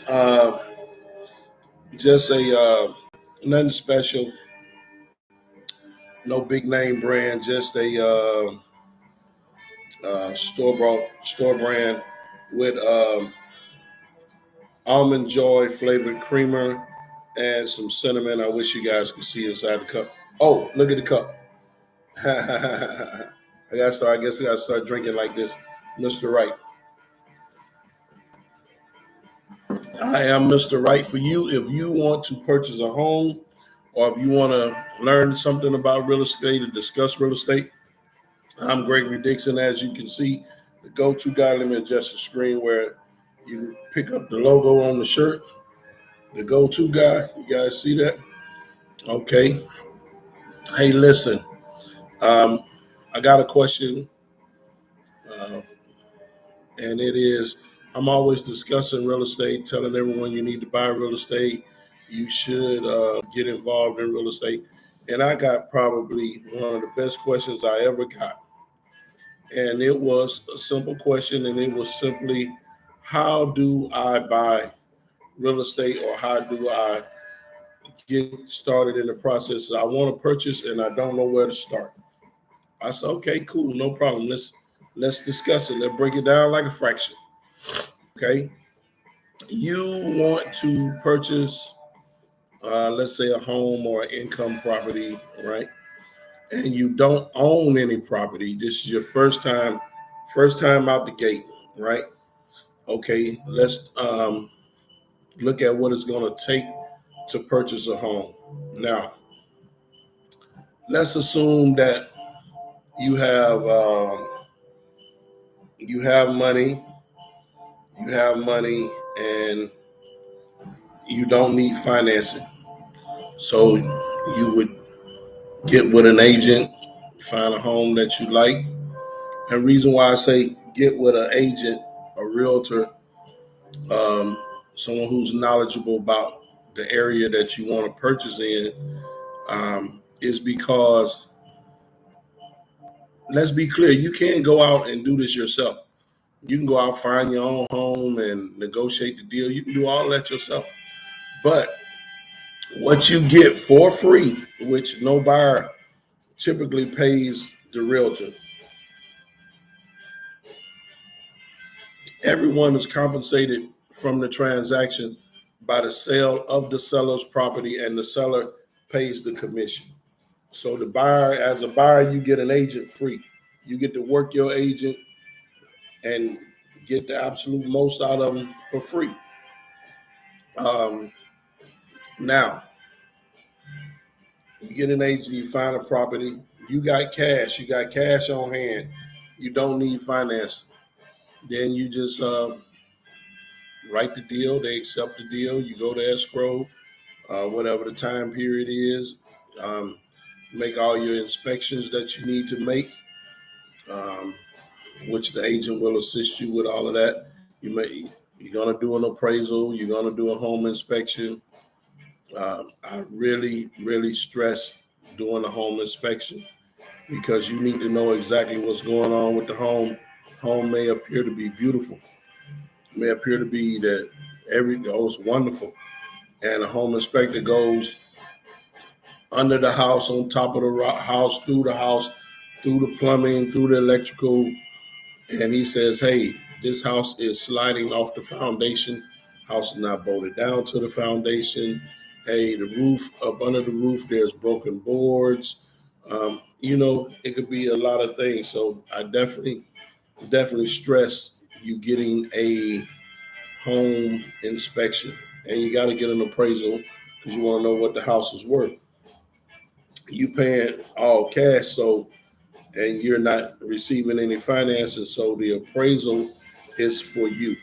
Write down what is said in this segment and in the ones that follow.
Uh, just a nothing special, no big name brand, just a store brand with almond joy flavored creamer and some cinnamon. I wish you guys could see inside the cup. Oh, look at the cup. I guess I gotta start drinking like this, Mr. Right. I am Mr. Right for you. If you want to purchase a home, or if you want to learn something about real estate or discuss real estate, I'm Gregory Dixon. As you can see, the go-to guy. Let me adjust the screen where you can pick up the logo on the shirt. The go-to guy. You guys see that? Okay. Hey, listen. Um, I got a question, uh, and it is: I'm always discussing real estate, telling everyone you need to buy real estate. You should get involved in real estate. And I got probably one of the best questions I ever got. And it was a simple question, and it was simply, how do I buy real estate, or how do I get started in the process? I want to purchase and I don't know where to start. I said, okay, cool, no problem. Let's discuss it. Let's break it down like a fraction. Okay. You want to purchase, let's say, a home or an income property, right? And you don't own any property. This is your first time out the gate, right? Okay, let's look at what it's going to take to purchase a home. Now, let's assume that you have you have money, and you don't need financing. So you would get with an agent, find a home that you like. And reason why I say get with an agent, a realtor, um, someone who's knowledgeable about the area that you want to purchase in, is because, let's be clear, you can't go out and do this yourself. You can go out, find your own home and negotiate the deal. You can do all that yourself. But what you get for free, which no buyer typically pays the realtor, everyone is compensated from the transaction by the sale of the seller's property, and the seller pays the commission. So the buyer, as a buyer, you get an agent free. You get to work your agent and get the absolute most out of them for free. Um, Now, you get an agent, you find a property, you got cash on hand, you don't need finance. Then you just write the deal, they accept the deal, you go to escrow, whatever the time period is, um, make all your inspections that you need to make, um, which the agent will assist you with all of that. You're gonna do an appraisal, you're gonna do a home inspection. I really stress doing a home inspection, because you need to know exactly what's going on with the home. Home may appear to be beautiful, may appear to be that it's wonderful, and a home inspector goes under the house, on top of the house, through the plumbing, through the electrical, and he says, "Hey, this house is sliding off the foundation. House is not bolted down to the foundation. Hey, the roof, up under the roof, there's broken boards." It could be a lot of things. So I definitely stress you getting a home inspection, and you got to get an appraisal, because you want to know what the house is worth. You paying all cash, so, and you're not receiving any financing, so the appraisal is for you,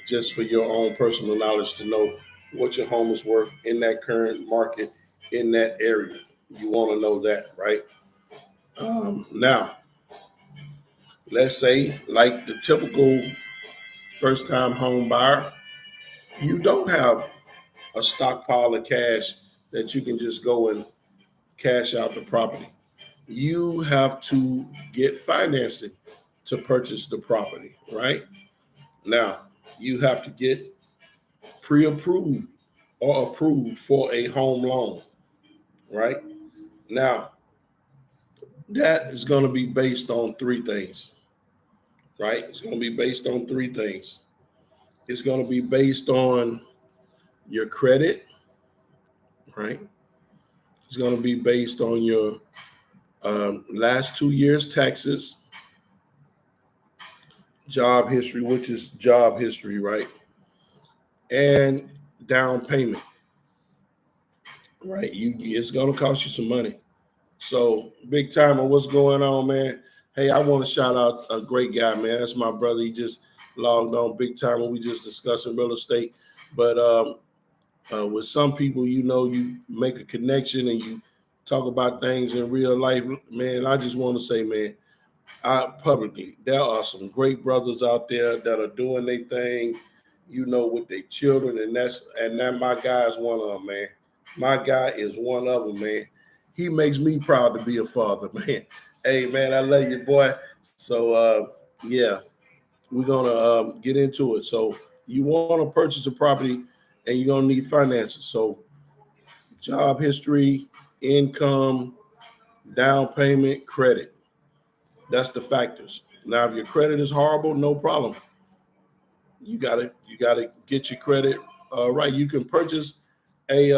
just for your own personal knowledge, to know what your home is worth in that current market, in that area. You want to know that, right? Now, let's say, like the typical first time home buyer, you don't have a stockpile of cash that you can just go and cash out the property. You have to get financing to purchase the property, right? Now, you have to get pre-approved or approved for a home loan, right? Now, that is going to be based on three things, right? It's going to be based on three things. It's going to be based on your credit, right? It's going to be based on your last 2 years' taxes, job history, which is job history, right? And down payment, right? It's going to cost you some money. So, big timer, what's going on, man? Hey, I want to shout out a great guy, man. That's my brother. He just logged on. Big timer. We just discussing real estate, but with some people, you make a connection and you talk about things in real life, man. I just want to say, man, publicly, there are some great brothers out there that are doing their thing, with their children, and that my guy is one of them, man. My guy is one of them, man. He makes me proud to be a father, man. Hey, man, I love you, boy. So, yeah, we're gonna get into it. So, you want to purchase a property, and you're gonna need finances. So, job history, income, down payment, credit. That's the factors. Now, if your credit is horrible, no problem. You gotta get your credit right. You can purchase a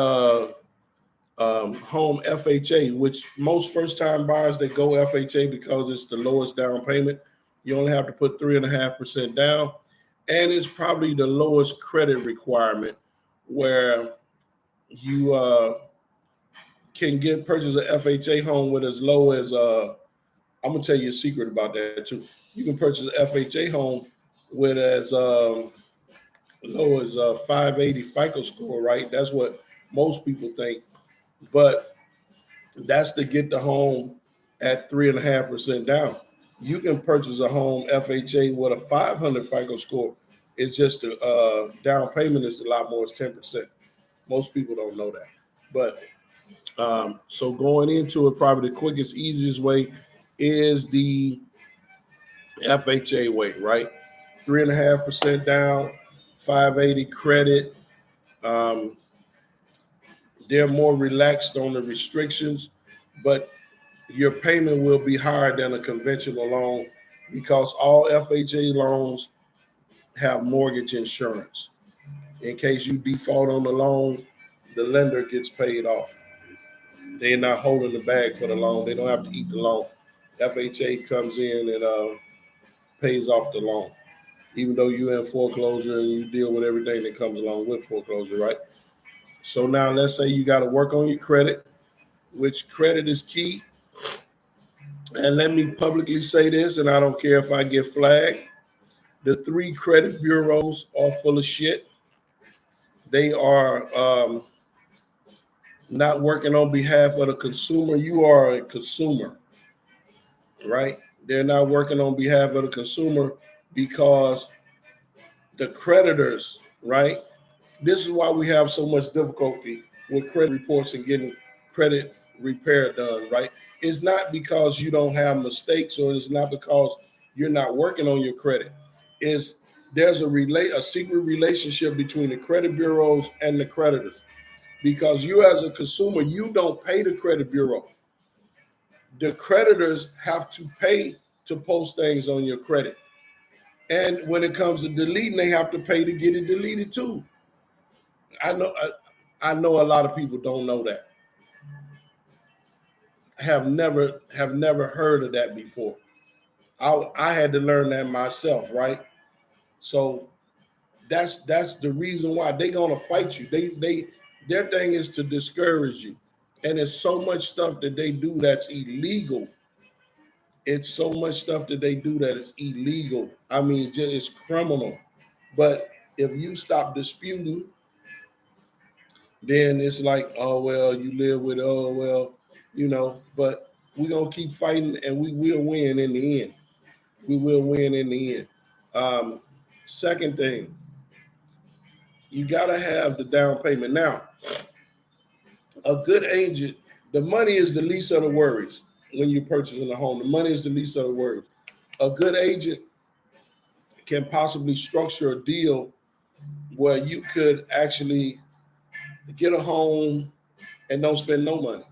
home FHA, which most first time buyers, they go FHA because it's the lowest down payment. You only have to put 3.5% down, and it's probably the lowest credit requirement where you can purchase an FHA home with as low as I'm gonna tell you a secret about that too. You can purchase an FHA home with as low as 580 FICO score, right? That's what most people think, but that's to get the home at 3.5% down. You can purchase a home FHA with a 500 FICO score. It's just the down payment is a lot more. It's 10%. Most people don't know that, but so going into it, probably the quickest, easiest way is the FHA way, right? 3.5% down, 580 credit. Um, they're more relaxed on the restrictions, but your payment will be higher than a conventional loan because all FHA loans have mortgage insurance. In case you default on the loan, the lender gets paid off. They're not holding the bag for the loan. They don't have to eat the loan. FHA comes in and pays off the loan, even though you're in foreclosure and you deal with everything that comes along with foreclosure, right? So now let's say you got to work on your credit, which credit is key. And let me publicly say this, and I don't care if I get flagged. The 3 credit bureaus are full of shit. They are not working on behalf of the consumer. You are a consumer, right? They're not working on behalf of the consumer because the creditors, right? This is why we have so much difficulty with credit reports and getting credit repair done, right? It's not because you don't have mistakes, or it's not because you're not working on your credit. There's a secret relationship between the credit bureaus and the creditors, because you as a consumer, you don't pay the credit bureau. The creditors have to pay to post things on your credit. And when it comes to deleting, they have to pay to get it deleted too. I know a lot of people don't know that. Have never heard of that before. I had to learn that myself, right? So that's the reason why they're gonna fight you. Their thing is to discourage you, and there's so much stuff that they do that's illegal. It's so much stuff that they do that is illegal. I mean, it's criminal. But if you stop disputing, then it's like, oh well, you live with it, oh well, but we're gonna keep fighting and we will win in the end. We will win in the end. Second thing, you gotta have the down payment. Now, a good agent, the money is the least of the worries when you're purchasing a home. The money is the least of the worries. A good agent can possibly structure a deal where you could actually get a home and don't spend no money.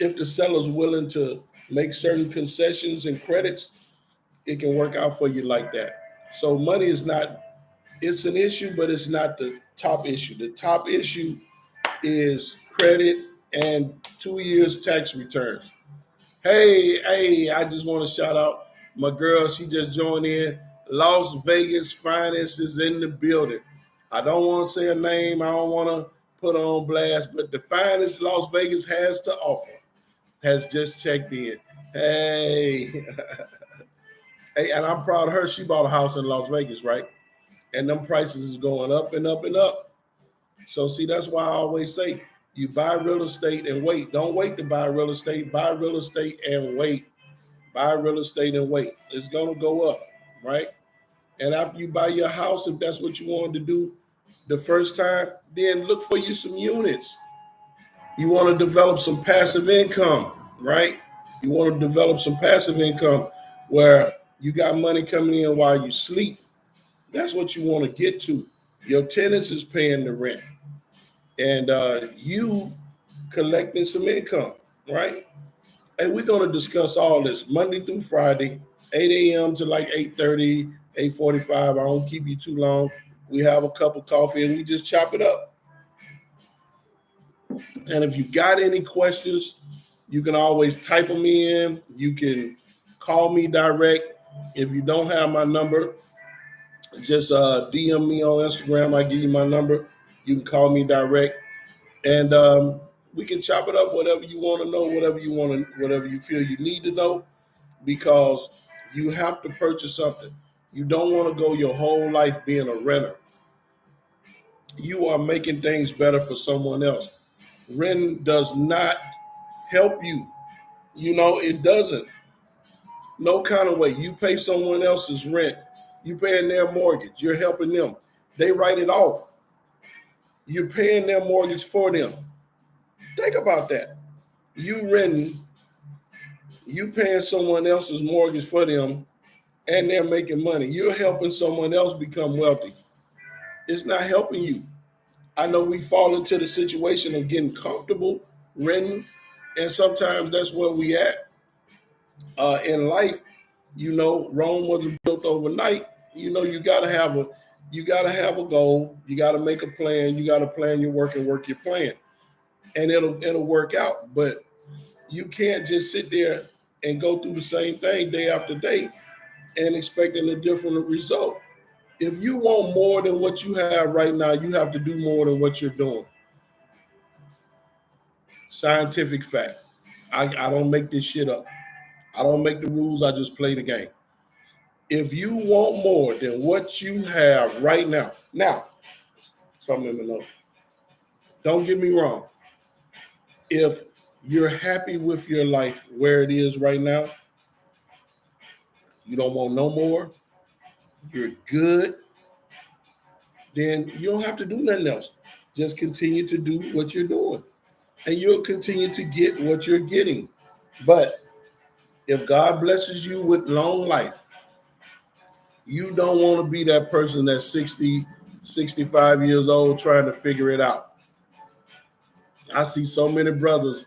If the seller's willing to make certain concessions and credits, it can work out for you like that. So money is not, it's an issue, but it's not the top issue. The top issue is credit and 2 years tax returns. Hey, I just want to shout out my girl. She just joined in. Las Vegas Finance is in the building. I don't want to say her name. I don't want to put her on blast, but the finest Las Vegas has to offer has just checked in. Hey, hey, and I'm proud of her. She bought a house in Las Vegas, right? And them prices is going up and up and up. So see, that's why I always say you buy real estate and wait. Don't wait to buy real estate. Buy real estate and wait. Buy real estate and wait. It's gonna go up, right? And after you buy your house, if that's what you wanted to do the first time, then look for you some units. You want to develop some passive income, right? You want to develop some passive income where you got money coming in while you sleep. That's what you want to get to. Your tenants is paying the rent, and you collecting some income, right? Hey, we're going to discuss all this Monday through Friday, 8 a.m. to like 8:30, 8:45. I don't keep you too long. We have a cup of coffee and we just chop it up. And if you got any questions, you can always type them in. You can call me direct. If you don't have my number, just DM me on Instagram. I give you my number. You can call me direct, and we can chop it up. Whatever you want to know, whatever you feel you need to know, because you have to purchase something. You don't want to go your whole life being a renter. You are making things better for someone else. Rent does not help you. It doesn't. No kind of way. You pay someone else's rent. You paying their mortgage. You're helping them. They write it off. You're paying their mortgage for them. Think about that. You renting, you paying someone else's mortgage for them, and they're making money. You're helping someone else become wealthy. It's not helping you. I know we fall into the situation of getting comfortable renting, and sometimes that's where we at in life. Rome wasn't built overnight. You gotta have a goal. You gotta make a plan. You gotta plan your work and work your plan, and it'll work out. But you can't just sit there and go through the same thing day after day and expecting a different result. If you want more than what you have right now, you have to do more than what you're doing. Scientific fact. I don't make this shit up. I don't make the rules. I just play the game. If you want more than what you have right now, something in the note. Don't get me wrong. If you're happy with your life where it is right now, you don't want no more, you're good, then you don't have to do nothing else. Just continue to do what you're doing, and you'll continue to get what you're getting. But if God blesses you with long life, you don't want to be that person that's 60, 65 years old trying to figure it out. I see so many brothers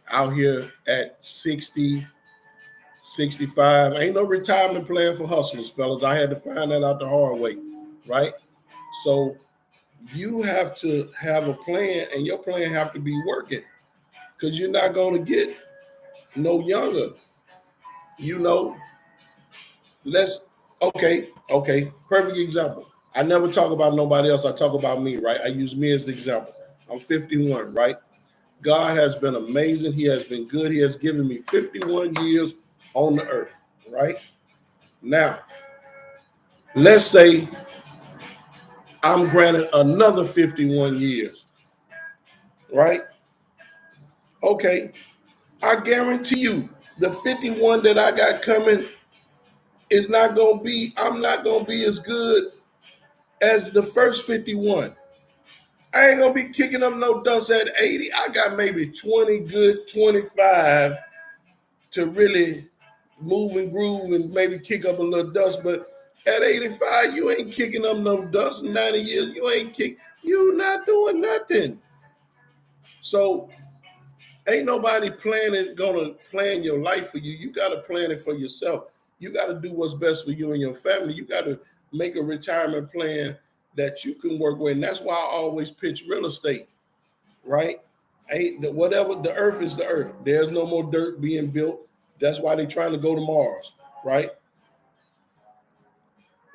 out here at 60, 65. Ain't no retirement plan for hustlers, fellas. I had to find that out the hard way, right? So you have to have a plan, and your plan have to be working, because you're not going to get no younger. You know, okay, perfect example. I never talk about nobody else. I talk about me, right? I use me as the example. I'm 51, right? God has been amazing. He has been good. He has given me 51 years on the earth, right? Now, let's say I'm granted another 51 years, right? Okay, I guarantee you the 51 that I got coming is not going to be, I'm not going to be as good as the first 51. I ain't going to be kicking up no dust at 80. I got maybe 20 good, 25 to really move and groove and maybe kick up a little dust. But At 85, you ain't kicking up no dust. 90 years, you not doing nothing. So ain't nobody gonna plan your life for you. You gotta plan it for yourself. You gotta do what's best for you and your family. You gotta make a retirement plan that you can work with. And that's why I always pitch real estate, right? Whatever, the earth is the earth. There's no more dirt being built. That's why they're trying to go to Mars, right?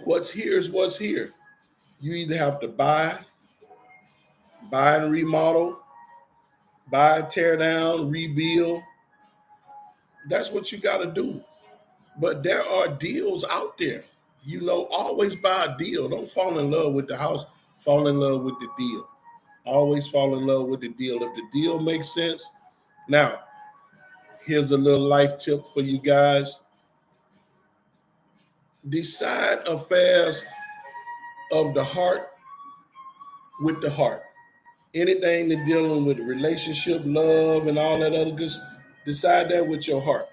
What's here is what's here. You either have to buy and remodel, buy, tear down, rebuild. That's what you got to do. But there are deals out there. Always buy a deal. Don't fall in love with the house. Fall in love with the deal. Always fall in love with the deal. If the deal makes sense. Now, here's a little life tip for you guys. Decide affairs of the heart with the heart. Anything that dealing with relationship, love, and all that other good, decide that with your heart.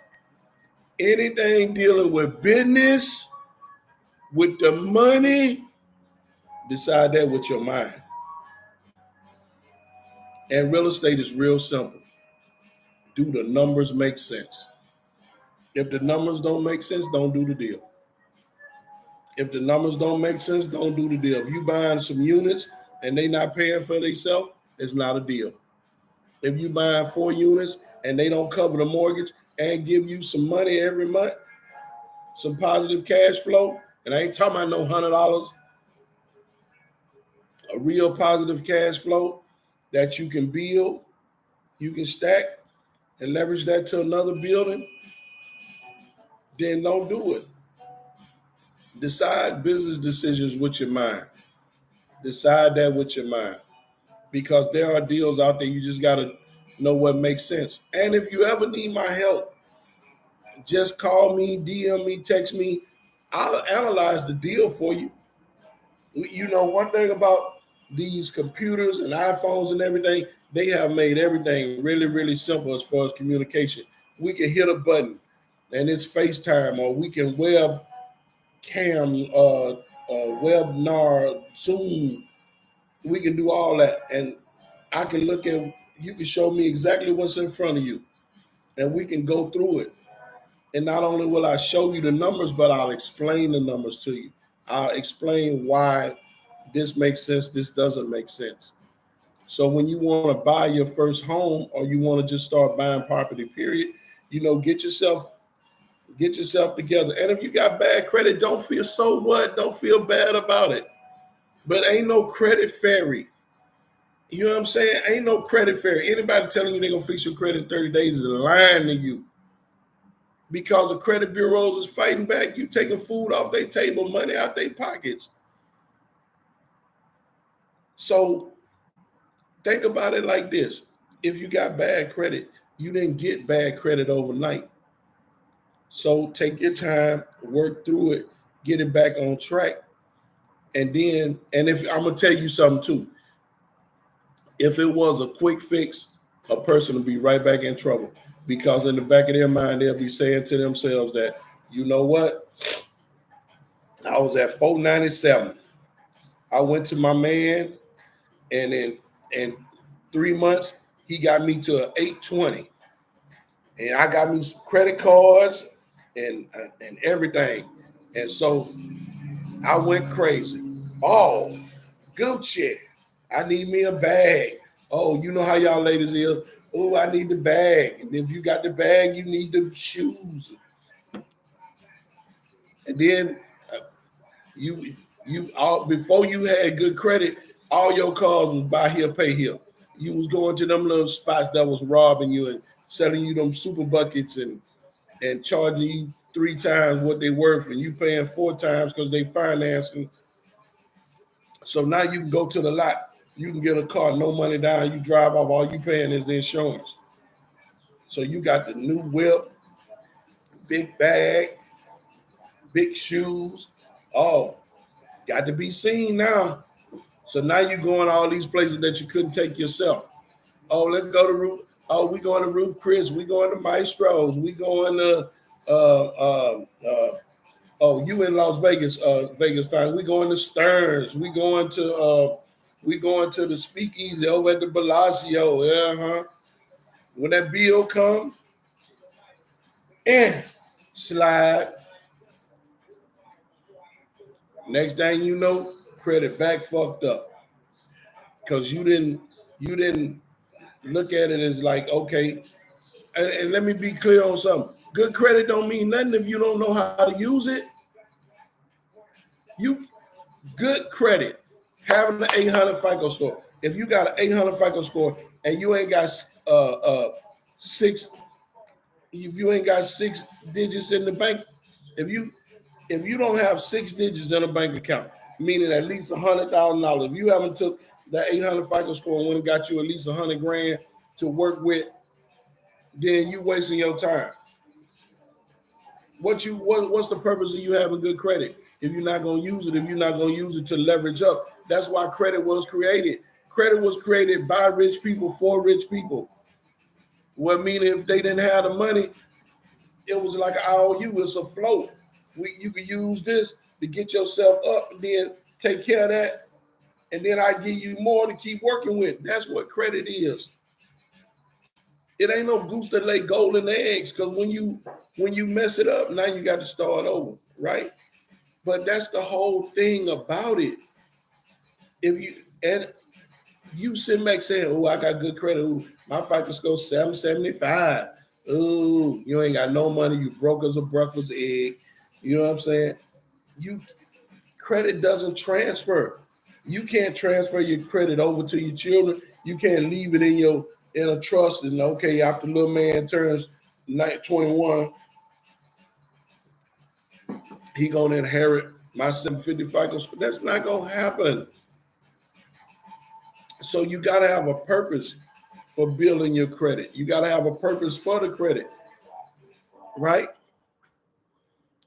Anything dealing with business, with the money, decide that with your mind. And real estate is real simple. Do the numbers make sense? If the numbers don't make sense, don't do the deal. If the numbers don't make sense, don't do the deal. If you buying some units and they not paying for themselves, it's not a deal. If you buying 4 units and they don't cover the mortgage and give you some money every month, some positive cash flow, and I ain't talking about no $100, a real positive cash flow that you can build, you can stack and leverage that to another building, then don't do it. Decide business decisions with your mind. Decide that with your mind. Because there are deals out there, you just got to know what makes sense. And if you ever need my help, just call me, DM me, text me. I'll analyze the deal for you. One thing about these computers and iPhones and everything, they have made everything really, really simple as far as communication. We can hit a button and it's FaceTime, or we can webcam, webinar, Zoom. We can do all that. And I can you can show me exactly what's in front of you and we can go through it. And not only will I show you the numbers, but I'll explain the numbers to you. I'll explain why this makes sense, this doesn't make sense. So when you want to buy your first home or you want to just start buying property, period, get yourself together. And if you got bad credit, don't feel so what? Don't feel bad about it. But ain't no credit fairy. You know what I'm saying? Ain't no credit fairy. Anybody telling you they're going to fix your credit in 30 days is lying to you. Because the credit bureaus is fighting back. You taking food off their table, money out their pockets. So think about it like this. If you got bad credit, you didn't get bad credit overnight. So take your time, work through it, get it back on track. And if I'm going to tell you something too, if it was a quick fix, a person will be right back in trouble. Because in the back of their mind, they'll be saying to themselves that, you know what? I was at 497. I went to my man, and in 3 months, he got me to an 820. And I got me some credit cards and everything. And so I went crazy. Oh, Gucci. I need me a bag. Oh, you know how y'all ladies is. Oh, I need the bag. And if you got the bag, you need the shoes. And then before you had good credit, all your cars was buy here, pay here. You was going to them little spots that was robbing you and selling you them super buckets and charging you 3 times what they worth, and you paying 4 times because they financing. So now you can go to the lot. You can get a car, no money down. You drive off. All you paying is the insurance. So you got the new whip, big bag, big shoes. Oh, got to be seen now. So now you're going all these places that you couldn't take yourself. Oh, let's go to Ruth. Oh, we going to Ruth Chris. We going to Maestro's. We going to Oh, you in Las Vegas? Vegas fine. We going to Stearns. We going to the Speakeasy over at the Bellagio. Yeah, huh? When that bill come, slide. Next thing you know, credit back fucked up because you didn't look at it as like, okay. And let me be clear on something. Good credit don't mean nothing if you don't know how to use it. You good credit having an 800 FICO score. If you got an 800 FICO score and you ain't got six, if you ain't got 6 digits in the bank, if you don't have 6 digits in a bank account, meaning at least $100,000, if you haven't took that 800 FICO score and went and got you at least 100 grand to work with, then you wasting your time. What's the purpose of you having good credit if you're not going to use it, if you're not going to use it to leverage up? That's why credit was created. Credit was created by rich people for rich people. Well, meaning if they didn't have the money, it was like an IOU. It's a float. You can use this to get yourself up and then take care of that, and then I give you more to keep working with. That's what credit is. It ain't no goose that lay golden eggs, because when you mess it up, now you got to start over, right? But that's the whole thing about it. If you sit back saying, "Oh, I got good credit. Ooh, my FICO score 775. Ooh, you ain't got no money. You broke as a breakfast egg." You know what I'm saying? Credit doesn't transfer. You can't transfer your credit over to your children. You can't leave it in a trust and, okay, after little man turns 21, he gonna inherit my 750 FICO score. That's not gonna happen. So you gotta have a purpose for building your credit. You gotta have a purpose for the credit, right?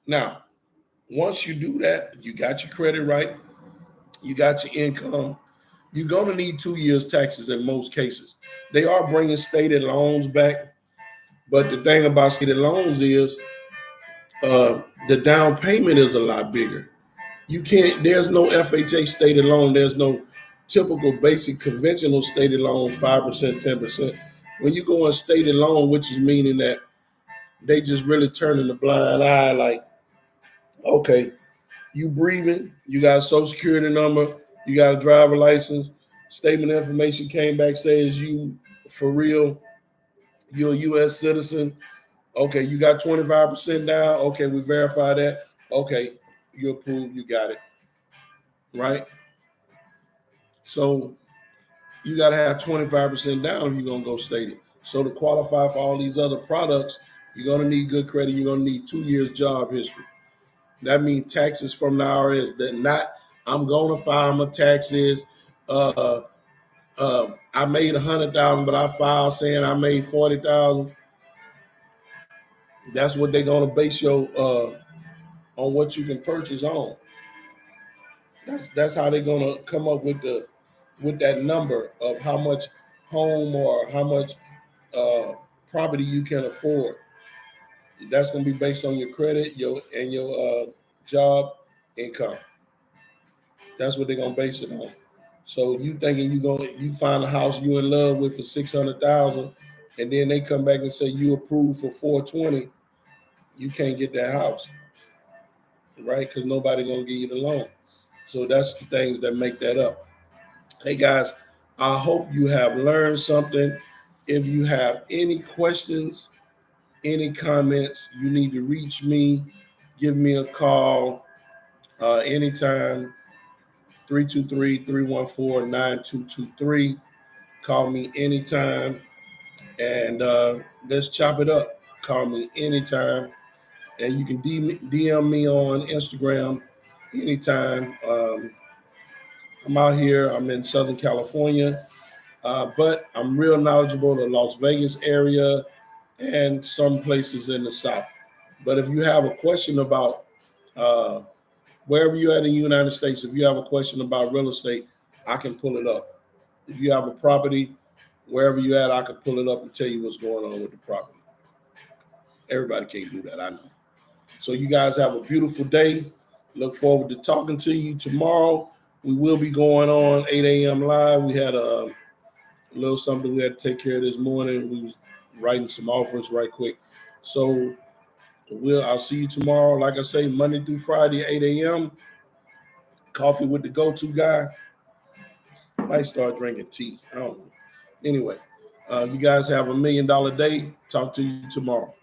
Now, once you do that, you got your credit right, you got your income, you're going to need 2 years taxes in most cases. They are bringing stated loans back, but the thing about stated loans is the down payment is a lot bigger. There's no FHA stated loan. There's no typical basic conventional stated loan, 5%, 10%. When you go on stated loan, which is meaning that they just really turning the blind eye, like, okay, you breathing, you got a social security number, you got a driver license, statement of information came back, says you for real, you're a U.S. citizen. Okay, you got 25% down. Okay, we verify that. Okay, you're approved, you got it. Right? So you got to have 25% down if you're going to go stated. So to qualify for all these other products, you're going to need good credit. You're going to need 2 years job history. That means taxes from the IRS. That not, I'm going to file my taxes. I made 100,000, but I filed saying I made 40,000. That's what they're going to base your on what you can purchase on. That's how they're going to come up with that number of how much home or how much property you can afford. That's going to be based on your credit, your job income. That's what they're gonna base it on. So you thinking you find a house you in love with for 600,000, and then they come back and say you approved for 420, you can't get that house, right? Because nobody gonna give you the loan. So that's the things that make that up. Hey guys, I hope you have learned something. If you have any questions, any comments, you need to reach me. Give me a call anytime. 323-314-9223. Call me anytime and let's chop it up. Call me anytime. And you can DM me on Instagram anytime. I'm out here. I'm in Southern California, but I'm real knowledgeable in the Las Vegas area and some places in the South. But if you have a question about wherever you're at in the United States, if you have a question about real estate, I can pull it up. If you have a property, wherever you're at, I can pull it up and tell you what's going on with the property. Everybody can't do that, I know. So you guys have a beautiful day. Look forward to talking to you tomorrow. We will be going on 8 a.m. live. We had a little something we had to take care of this morning. We was writing some offers right quick. So I'll see you tomorrow. Like I say, Monday through Friday, 8 a.m. Coffee with the go-to guy. Might start drinking tea. I don't know. Anyway, you guys have $1 million day. Talk to you tomorrow.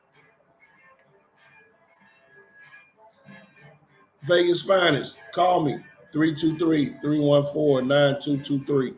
Vegas Finest, call me 323-314-9223.